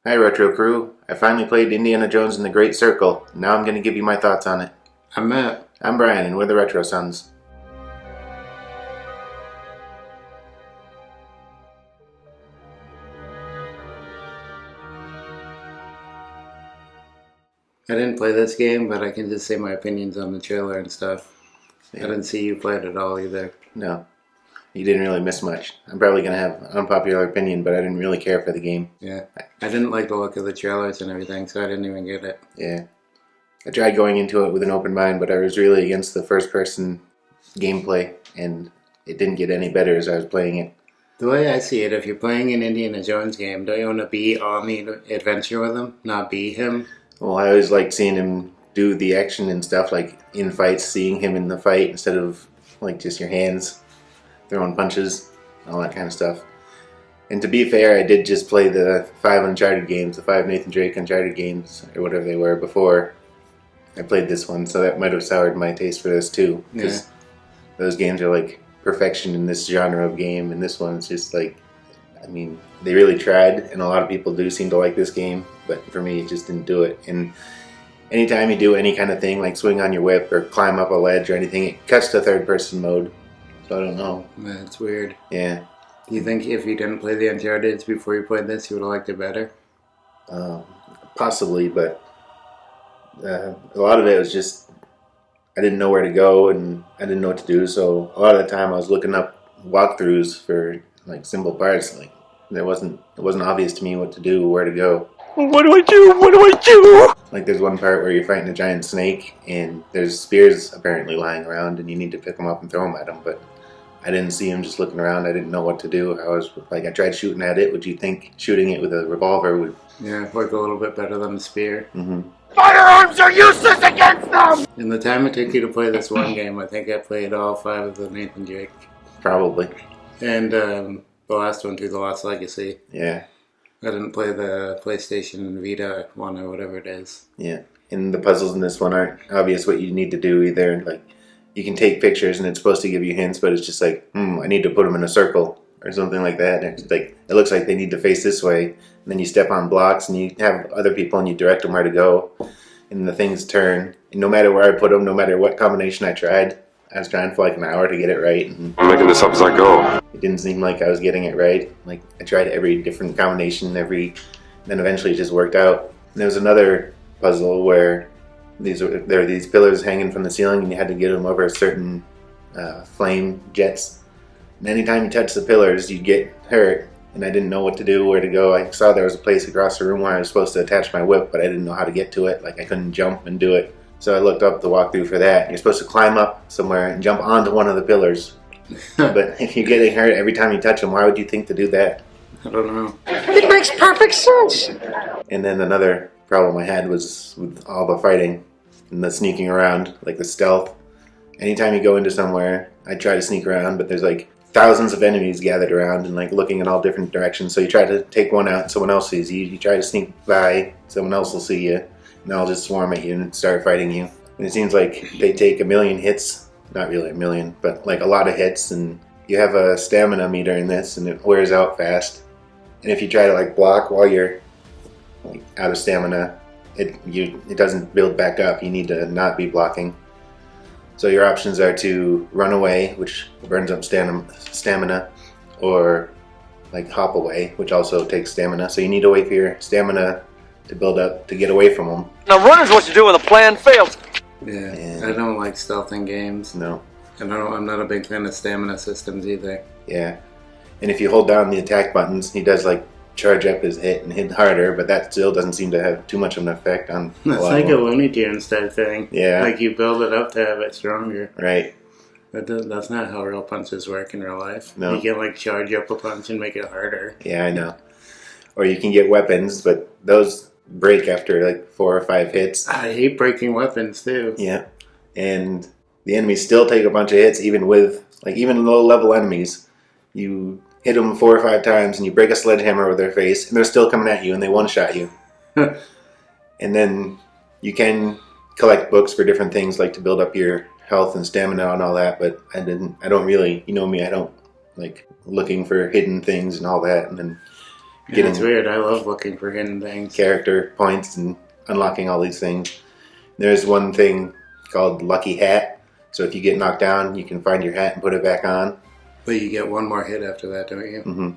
Hi Retro Crew, I finally played Indiana Jones and the Great Circle. Now I'm going to give you my thoughts on it. I'm Matt. I'm Brian and we're the Retro Sons. I didn't play this game, but I can just say my opinions on the trailer and stuff. Yeah. I didn't see you play it at all either. No, you didn't really miss much. I'm probably going to have an unpopular opinion, but I didn't really care for the game. Yeah, I didn't like the look of the trailers and everything, so I didn't even get it. Yeah, I tried going into it with an open mind, but I was really against the first-person gameplay, and it didn't get any better as I was playing it. The way I see it, if you're playing an Indiana Jones game, don't you want to be on the adventure with him, not be him? Well, I always like seeing him do the action and stuff, like in fights, seeing him in the fight instead of like just your hands throwing punches, all that kind of stuff. And to be fair, I did just play the 5 Uncharted games, the 5 Nathan Drake Uncharted games, or whatever they were, before I played this one, so that might have soured my taste for this too. Because those games are like perfection in this genre of game, and this one's just like, I mean, they really tried, and a lot of people do seem to like this game, but for me, it just didn't do it. And anytime you do any kind of thing, like swing on your whip or climb up a ledge or anything, it cuts to third-person mode. So I don't know. That's weird. Yeah. Do you think if you didn't play the Uncharted before you played this, you would have liked it better? Possibly, but a lot of it was just, I didn't know where to go, and I didn't know what to do, so a lot of the time I was looking up walkthroughs for like simple parts. Like it wasn't obvious to me what to do, where to go. What do I do? What do I do? Like there's one part where you're fighting a giant snake and there's spears apparently lying around and you need to pick them up and throw them at him, but I didn't see him just looking around. I didn't know what to do. I tried shooting at it. Would you think shooting it with a revolver would... Yeah, work a little bit better than the spear. Mm-hmm. Firearms are useless against them! In the time it took you to play this one game, I think I played all 5 of the Nathan Drake. Probably. And the last one too, The Lost Legacy. Yeah. I didn't play the PlayStation Vita one or whatever it is. Yeah. And the puzzles in this one aren't obvious what you need to do either. Like, you can take pictures and it's supposed to give you hints, but it's just like, I need to put them in a circle or something like that. And it's like, it looks like they need to face this way. And then you step on blocks and you have other people and you direct them where to go. And the things turn. And no matter where I put them, no matter what combination I tried, I was trying for like an hour to get it right. And I'm making this up as I go. it didn't seem like I was getting it right. Like, I tried every different combination, then eventually it just worked out. And there was another puzzle where there are these pillars hanging from the ceiling and you had to get them over certain flame jets. And anytime you touch the pillars, you get hurt. And I didn't know what to do, where to go. I saw there was a place across the room where I was supposed to attach my whip, but I didn't know how to get to it. Like, I couldn't jump and do it. So I looked up the walkthrough for that. You're supposed to climb up somewhere and jump onto one of the pillars. But if you're getting hurt every time you touch them, why would you think to do that? I don't know. It makes perfect sense! And then another problem I had was with all the fighting and the sneaking around, like the stealth. Anytime you go into somewhere, I try to sneak around, but there's like thousands of enemies gathered around and like looking in all different directions. So you try to take one out, someone else sees you. You try to sneak by, someone else will see you. And they'll just swarm at you and start fighting you. And it seems like they take a million hits. Not really a million, but like a lot of hits. And you have a stamina meter in this and it wears out fast. And if you try to like block while you're like out of stamina, it doesn't build back up. You need to not be blocking. So your options are to run away, which burns up stamina, or like hop away, which also takes stamina. So you need to wait for your stamina to build up to get away from them. Now running's what you do when the plan fails. Yeah, I don't like stealthing games. No. And I'm not a big fan of stamina systems either. Yeah. And if you hold down the attack buttons, he does like charge up his hit and hit harder, but that still doesn't seem to have too much of an effect on It's like a Looney Tunes type thing. Yeah. Like you build it up to have it stronger. Right. That's not how real punches work in real life. No. You can like charge up a punch and make it harder. Yeah, I know. Or you can get weapons, but those break after like 4 or 5 hits. I hate breaking weapons too. Yeah. And the enemies still take a bunch of hits, even low level enemies. You hit them 4 or 5 times and you break a sledgehammer over their face and they're still coming at you and they one-shot you. And then you can collect books for different things, like to build up your health and stamina and all that, but I don't really, you know me, I don't like looking for hidden things and all that. And then Yeah, it's weird. I love looking for hidden things. Character points and unlocking all these things. There's one thing called Lucky Hat. So if you get knocked down, you can find your hat and put it back on. But you get one more hit after that, don't you? Mm-hmm.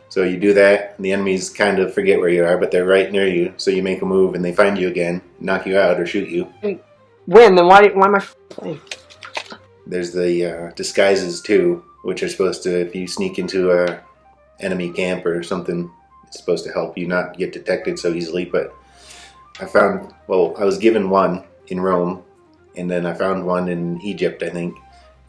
So you do that, and the enemies kind of forget where you are, but they're right near you. So you make a move, and they find you again, knock you out, or shoot you. Win, then why am I playing? There's the disguises too, which are supposed to, if you sneak into a enemy camp or something, it's supposed to help you not get detected so easily. But I was given one in Rome, and then I found one in Egypt, I think,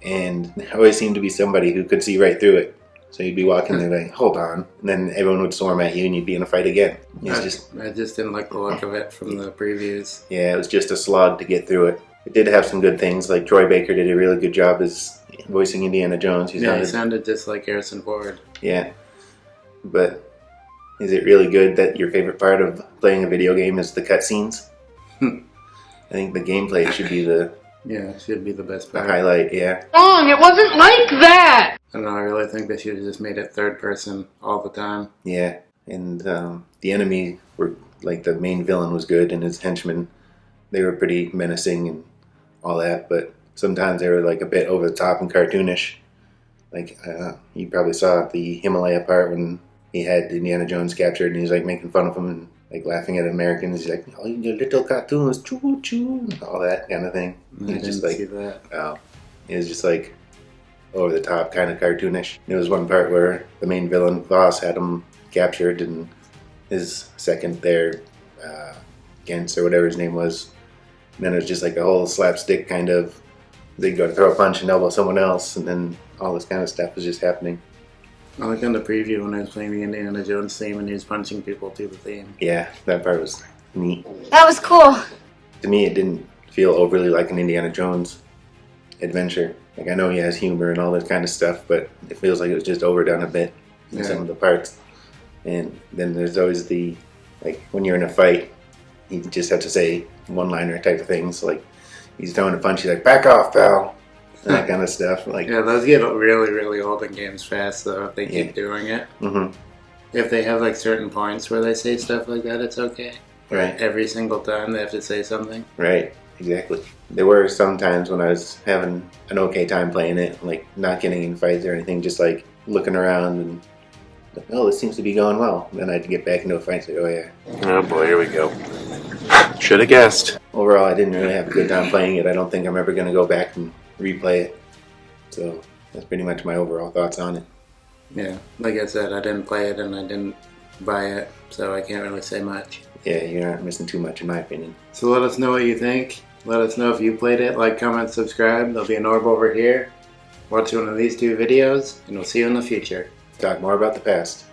and there always seemed to be somebody who could see right through it. So you'd be walking there like, hold on, and then everyone would swarm at you, and you'd be in a fight again. I just didn't like the look of it from the previews. Yeah, it was just a slog to get through it. It did have some good things, like Troy Baker did a really good job as voicing Indiana Jones. He sounded just like Harrison Ford. Yeah, but is it really good that your favorite part of playing a video game is the cutscenes? I think the gameplay should be the it should be the best part. highlight. Yeah. Wrong, it wasn't like that! I don't know, I really think they should have just made it third person all the time. Yeah, and the enemy were, like, the main villain was good, and his henchmen, they were pretty menacing and all that, but sometimes they were, like, a bit over the top and cartoonish. Like, you probably saw the Himalaya part when he had Indiana Jones captured, and he's, like, making fun of him and, like, laughing at Americans. He's like, oh, your little cartoons, choo-choo, all that kind of thing. I didn't see that. Oh, it was just, like, over the top, kind of cartoonish. There was one part where the main villain, Voss, had him captured, and his second there, Gens, or whatever his name was. And then it was just like a whole slapstick kind of, they'd go to throw a punch and elbow someone else, and then all this kind of stuff was just happening. I like on the preview when I was playing the Indiana Jones theme and he was punching people to the theme. Yeah, that part was neat. That was cool. To me, it didn't feel overly like an Indiana Jones adventure. Like, I know he has humor and all that kind of stuff, but it feels like it was just overdone a bit in some of the parts. And then there's always the, like, when you're in a fight, you just have to say one-liner type of things. Like, he's throwing a punch, he's like, back off, pal. And that kind of stuff. Like, yeah, those get really, really old in games fast, though, if they keep doing it. Mm-hmm. If they have, like, certain points where they say stuff like that, it's okay. Right. Every single time they have to say something. Right, exactly. There were some times when I was having an okay time playing it, like not getting in fights or anything, just like looking around and like, oh, this seems to be going well. Then I'd get back into a fight and say, oh yeah. Oh boy, here we go. Should have guessed. Overall, I didn't really have a good time playing it. I don't think I'm ever going to go back and replay it. So that's pretty much my overall thoughts on it. Yeah, like I said, I didn't play it and I didn't buy it, so I can't really say much. Yeah, you aren't missing too much in my opinion. So let us know what you think. Let us know if you played it. Like, comment, subscribe. There'll be an orb over here. Watch one of these two videos, and we'll see you in the future. Talk more about the past.